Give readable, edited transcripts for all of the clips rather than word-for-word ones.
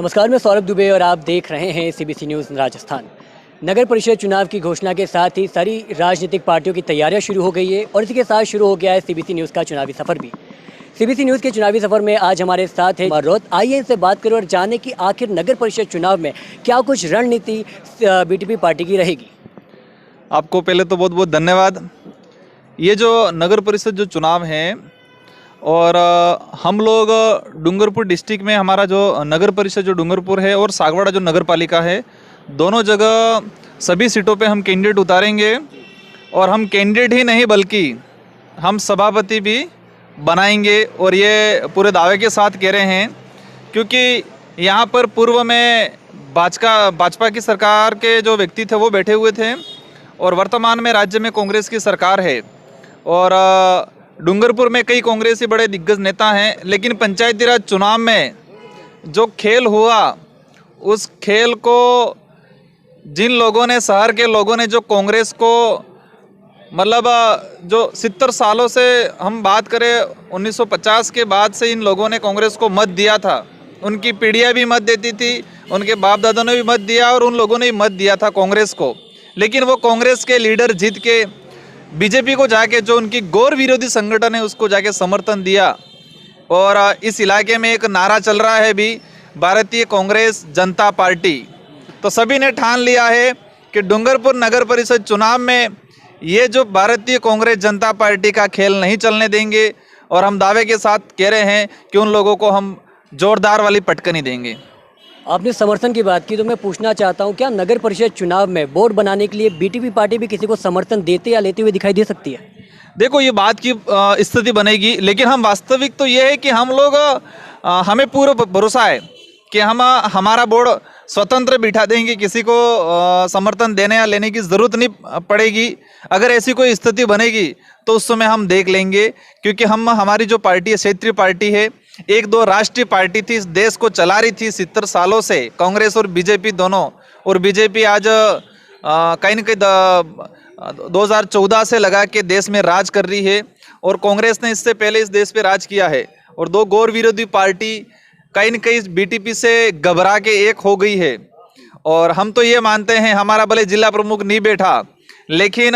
नमस्कार, मैं सौरभ दुबे और आप देख रहे हैं सीबीसी न्यूज़ राजस्थान। नगर परिषद चुनाव की घोषणा के साथ ही सारी राजनीतिक पार्टियों की तैयारियां शुरू हो गई है और इसी के साथ शुरू हो गया है सीबीसी न्यूज़ का चुनावी सफ़र भी। सीबीसी न्यूज़ के चुनावी सफ़र में आज हमारे साथ है रोहत। आइए इनसे बात करें और जाने कि आखिर नगर परिषद चुनाव में क्या कुछ रणनीति बीटीपी पार्टी की रहेगी। आपको पहले तो बहुत बहुत धन्यवाद। ये जो नगर परिषद जो चुनाव हैं और हम लोग डूंगरपुर डिस्ट्रिक्ट में हमारा जो नगर परिषद जो डूंगरपुर है और सागवाड़ा जो नगर पालिका है, दोनों जगह सभी सीटों पे हम कैंडिडेट उतारेंगे और हम कैंडिडेट ही नहीं बल्कि हम सभापति भी बनाएंगे। और ये पूरे दावे के साथ कह रहे हैं क्योंकि यहाँ पर पूर्व में भाजपा की सरकार के जो व्यक्ति थे वो बैठे हुए थे और वर्तमान में राज्य में कांग्रेस की सरकार है और डूंगरपुर में कई कांग्रेसी बड़े दिग्गज नेता हैं। लेकिन पंचायती राज चुनाव में जो खेल हुआ, उस खेल को जिन लोगों ने, शहर के लोगों ने जो कांग्रेस को मतलब जो 70 सालों से हम बात करें 1950 के बाद से इन लोगों ने कांग्रेस को मत दिया था। उनकी पीढ़ियाँ भी मत देती थी, उनके बाप दादा ने भी मत दिया और उन लोगों ने भी मत दिया था कांग्रेस को। लेकिन वो कांग्रेस के लीडर जीत के बीजेपी को जाके, जो उनकी गौर विरोधी संगठन है, उसको जाके समर्थन दिया। और इस इलाके में एक नारा चल रहा है भी, भारतीय कांग्रेस जनता पार्टी। तो सभी ने ठान लिया है कि डूंगरपुर नगर परिषद चुनाव में ये जो भारतीय कांग्रेस जनता पार्टी का खेल नहीं चलने देंगे और हम दावे के साथ कह रहे हैं कि उन लोगों को हम जोरदार वाली पटकनी देंगे। आपने समर्थन की बात की तो मैं पूछना चाहता हूं, क्या नगर परिषद चुनाव में बोर्ड बनाने के लिए बीटीपी पार्टी भी किसी को समर्थन देते या लेते हुए दिखाई दे सकती है? देखो, ये बात की स्थिति बनेगी, लेकिन हम वास्तविक तो ये है कि हम लोग हमें पूरा भरोसा है कि हम हमारा बोर्ड स्वतंत्र बिठा देंगे, किसी को समर्थन देने या लेने की ज़रूरत नहीं पड़ेगी। अगर ऐसी कोई स्थिति बनेगी तो उस समय हम देख लेंगे, क्योंकि हमारी जो पार्टी है, क्षेत्रीय पार्टी है, एक दो राष्ट्रीय पार्टी थी, इस देश को चला रही थी 70 सालों से, कांग्रेस और बीजेपी दोनों। और बीजेपी आज कहीं न कहीं 2014 से लगा के देश में राज कर रही है और कांग्रेस ने इससे पहले इस देश पे राज किया है। और दो गौर विरोधी पार्टी कहीं न कहीं बीटीपी से घबरा के एक हो गई है। और हम तो ये मानते हैं, हमारा भले जिला प्रमुख नहीं बैठा, लेकिन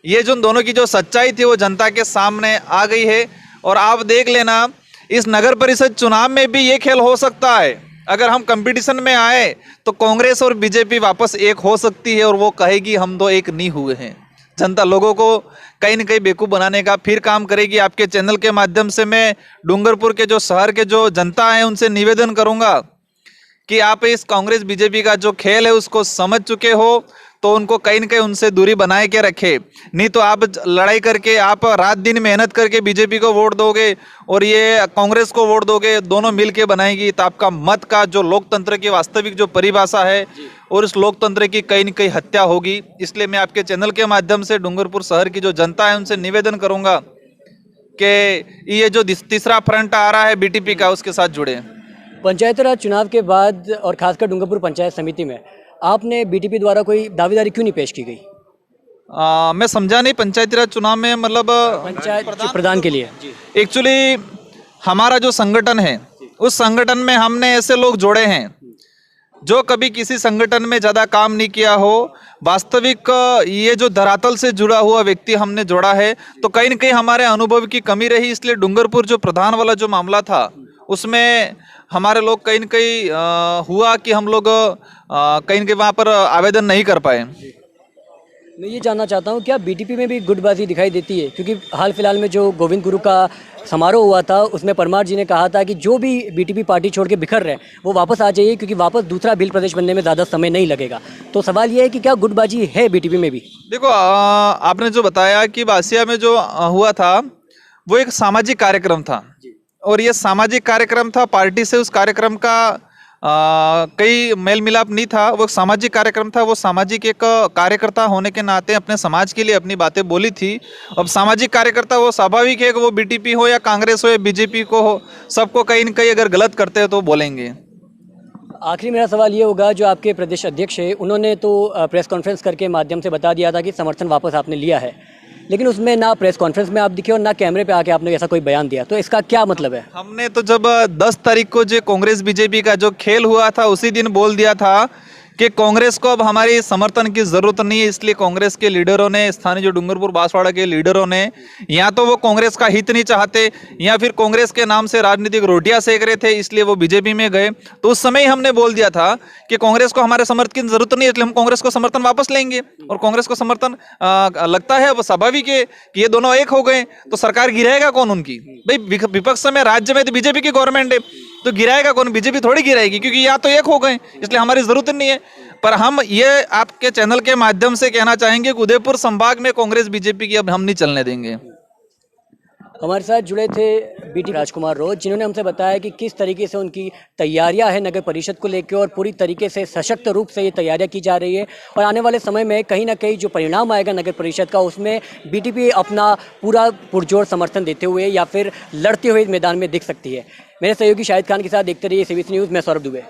ये जो दोनों की जो सच्चाई थी वो जनता के सामने आ गई है। और आप देख लेना, इस नगर परिषद चुनाव में भी ये खेल हो सकता है। अगर हम कंपटीशन में आए तो कांग्रेस और बीजेपी वापस एक हो सकती है और वो कहेगी हम दो एक नहीं हुए हैं। जनता लोगों को कहीं न कहीं बेवकूफ़ बनाने का फिर काम करेगी। आपके चैनल के माध्यम से मैं डूंगरपुर के जो शहर के जो जनता है उनसे निवेदन करूंगा कि आप इस कांग्रेस बीजेपी का जो खेल है उसको समझ चुके हो, तो उनको कहीं न कहीं उनसे दूरी बनाए के रखे। नहीं तो आप लड़ाई करके, आप रात दिन मेहनत करके बीजेपी को वोट दोगे और ये कांग्रेस को वोट दोगे, दोनों मिल के बनाएगी, तो आपका मत का जो लोकतंत्र की वास्तविक जो परिभाषा है और इस लोकतंत्र की कहीं न कहीं हत्या होगी। इसलिए मैं आपके चैनल के माध्यम से डूंगरपुर शहर की जो जनता है उनसे निवेदन करूँगा कि ये जो तीसरा फ्रंट आ रहा है बीटीपी का, उसके साथ जुड़े। पंचायती राज चुनाव के बाद और खासकर डूंगरपुर पंचायत समिति में आपने बीटीपी द्वारा कोई दावेदारी क्यों नहीं पेश की गई? मैं समझा नहीं। पंचायती राज चुनाव में मतलब पंचायत प्रधान के लिए एक्चुअली हमारा जो संगठन है, उस संगठन में हमने ऐसे लोग जोड़े हैं जो कभी किसी संगठन में ज़्यादा काम नहीं किया हो। वास्तविक ये जो धरातल से जुड़ा हुआ व्यक्ति हमने जोड़ा है, तो कहीं न कहीं हमारे अनुभव की कमी रही। इसलिए डूंगरपुर जो प्रधान वाला जो मामला था उसमें हमारे लोग कहीं न कहीं हुआ कि हम लोग कहीं न कहीं वहाँ पर आवेदन नहीं कर पाए। मैं ये जानना चाहता हूँ, क्या बीटीपी में भी गुटबाजी दिखाई देती है? क्योंकि हाल फिलहाल में जो गोविंद गुरु का समारोह हुआ था उसमें परमार जी ने कहा था कि जो भी बीटीपी पार्टी छोड़ के बिखर रहे हैं वो वापस आ जाइए, क्योंकि वापस दूसरा भील प्रदेश बनने में ज़्यादा समय नहीं लगेगा। तो सवाल ये है कि क्या गुटबाजी है बीटीपी में भी? देखो, आपने जो बताया कि बासिया में जो हुआ था वो एक सामाजिक कार्यक्रम था और ये सामाजिक कार्यक्रम था। पार्टी से उस कार्यक्रम का कई मेल मिलाप नहीं था। वो सामाजिक कार्यक्रम था। वो सामाजिक एक कार्यकर्ता होने के नाते अपने समाज के लिए अपनी बातें बोली थी। अब सामाजिक कार्यकर्ता वो स्वाभाविक है कि वो बीटीपी हो या कांग्रेस हो या बीजेपी को हो, सबको कहीं न कहीं अगर गलत करते हैं तो बोलेंगे। आखिरी मेरा सवाल ये होगा, जो आपके प्रदेश अध्यक्ष है उन्होंने तो प्रेस कॉन्फ्रेंस करके माध्यम से बता दिया था कि समर्थन वापस आपने लिया है, लेकिन उसमें ना प्रेस कॉन्फ्रेंस में आप दिखे और ना कैमरे पे आके आपने ऐसा कोई बयान दिया, तो इसका क्या मतलब है? हमने तो जब 10 तारीख को जो कांग्रेस बीजेपी का जो खेल हुआ था उसी दिन बोल दिया था कि कांग्रेस को अब हमारी समर्थन की जरूरत नहीं है। इसलिए कांग्रेस के लीडरों ने, स्थानीय जो डूंगरपुर बांसवाड़ा के लीडरों ने, या तो वो कांग्रेस का हित नहीं चाहते या फिर कांग्रेस के नाम से राजनीतिक रोटियां सेक रहे थे, इसलिए वो बीजेपी में गए। तो उस समय ही हमने बोल दिया था कि कांग्रेस को हमारे समर्थन की जरूरत नहीं है, इसलिए हम कांग्रेस को समर्थन वापस लेंगे। और कांग्रेस को समर्थन लगता है अब स्वाभाविक है कि ये दोनों एक हो गए तो सरकार गिराएगा कौन उनकी? भाई विपक्ष में राज्य में तो बीजेपी की गवर्नमेंट है, तो गिराएगा कौन? बीजेपी थोड़ी गिराएगी, क्योंकि या तो एक हो गए, इसलिए हमारी जरूरत नहीं है। पर हम ये आपके चैनल के माध्यम से कहना चाहेंगे कि उदयपुर संभाग में कांग्रेस बीजेपी की अब हम नहीं चलने देंगे। हमारे साथ जुड़े थे बीटी राजकुमार रोज, जिन्होंने हमसे बताया कि किस तरीके से उनकी तैयारियां हैं नगर परिषद को लेकर और पूरी तरीके से सशक्त रूप से ये तैयारियां की जा रही है और आने वाले समय में कहीं ना कहीं जो परिणाम आएगा नगर परिषद का, उसमें बीटीपी अपना पूरा पुरजोर समर्थन देते हुए या फिर लड़ते हुए मैदान में दिख सकती है। मेरे सहयोगी शाहिद खान के साथ देखते रहिए सीबीसी न्यूज़। मैं सौरभ दुबे।